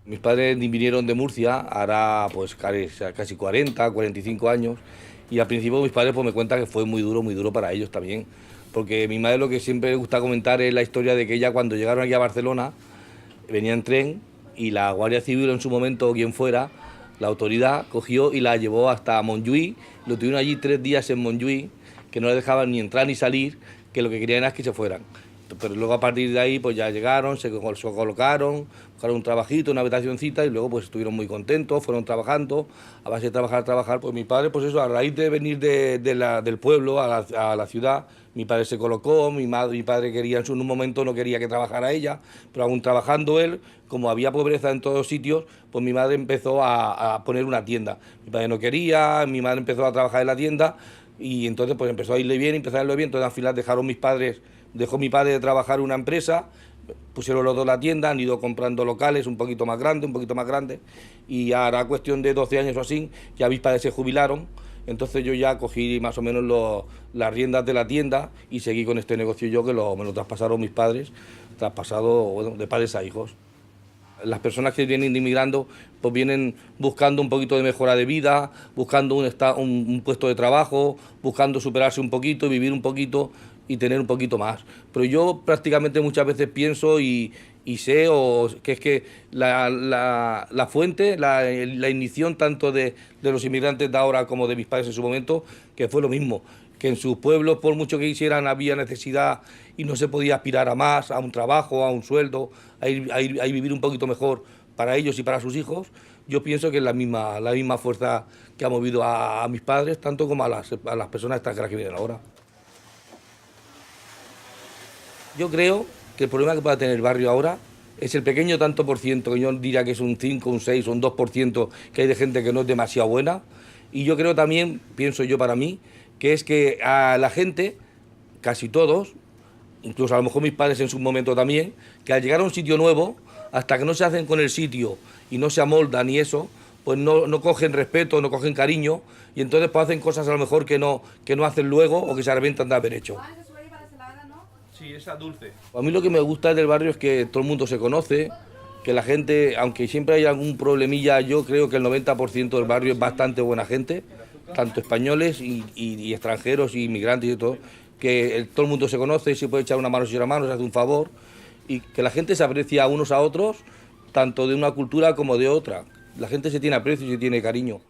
Mis padres vinieron de Murcia, hará pues casi 40, 45 años, y al principio mis padres pues me cuentan que fue muy duro para ellos también, porque mi madre lo que siempre le gusta comentar es la historia de que ella cuando llegaron aquí a Barcelona venía en tren y la Guardia Civil en su momento, o quien fuera, la autoridad cogió y la llevó hasta Montjuïc, lo tuvieron allí 3 días en Montjuïc, que no le dejaban ni entrar ni salir, que lo que querían era que se fueran. Pero luego a partir de ahí pues ya llegaron, se colocaron, buscaron un trabajito, una habitacioncita y luego pues estuvieron muy contentos, fueron trabajando, a base de trabajar. Pues mi padre, pues eso, a raíz de venir del pueblo a la ciudad, mi padre se colocó, mi padre quería en un momento no quería que trabajara ella, pero aún trabajando él, como había pobreza en todos sitios, pues mi madre empezó a poner una tienda. Mi padre no quería, mi madre empezó a trabajar en la tienda y entonces pues empezó a irle bien, entonces al final dejó mi padre de trabajar en una empresa, pusieron los dos la tienda, han ido comprando locales un poquito más grandes, y ahora cuestión de 12 años o así, ya mis padres se jubilaron, entonces yo ya cogí más o menos las riendas de la tienda y seguí con este negocio yo, que me lo traspasaron mis padres, bueno, de padres a hijos. Las personas que vienen inmigrando pues vienen buscando un poquito de mejora de vida, buscando un puesto de trabajo, buscando superarse un poquito, vivir un poquito y tener un poquito más. Pero yo prácticamente muchas veces pienso y sé que es que la fuente, la ignición tanto de los inmigrantes de ahora como de mis padres en su momento, que fue lo mismo, que en sus pueblos, por mucho que quisieran, había necesidad y no se podía aspirar a más, a un trabajo, a un sueldo, a ir vivir un poquito mejor para ellos y para sus hijos. Yo pienso que es la misma fuerza que ha movido a mis padres, tanto como a las personas extranjeras que vienen ahora. Yo creo que el problema que pueda tener el barrio ahora es el pequeño tanto por ciento, que yo diría que es un 5, un 6 o un 2% que hay de gente que no es demasiado buena. Y yo creo también, pienso yo para mí, que es que a la gente, casi todos, incluso a lo mejor mis padres en su momento también, que al llegar a un sitio nuevo, hasta que no se hacen con el sitio y no se amoldan y eso, pues no cogen respeto, no cogen cariño, y entonces pues hacen cosas a lo mejor que no hacen luego o que se arrepientan de haber hecho. Sí, esa dulce. A mí lo que me gusta del barrio es que todo el mundo se conoce, que la gente, aunque siempre hay algún problemilla, yo creo que el 90% del barrio es bastante buena gente, tanto españoles y extranjeros y inmigrantes y todo, que todo el mundo se conoce, se puede echar una mano si una mano, se hace un favor, y que la gente se aprecia unos a otros, tanto de una cultura como de otra. La gente se tiene aprecio y se tiene cariño.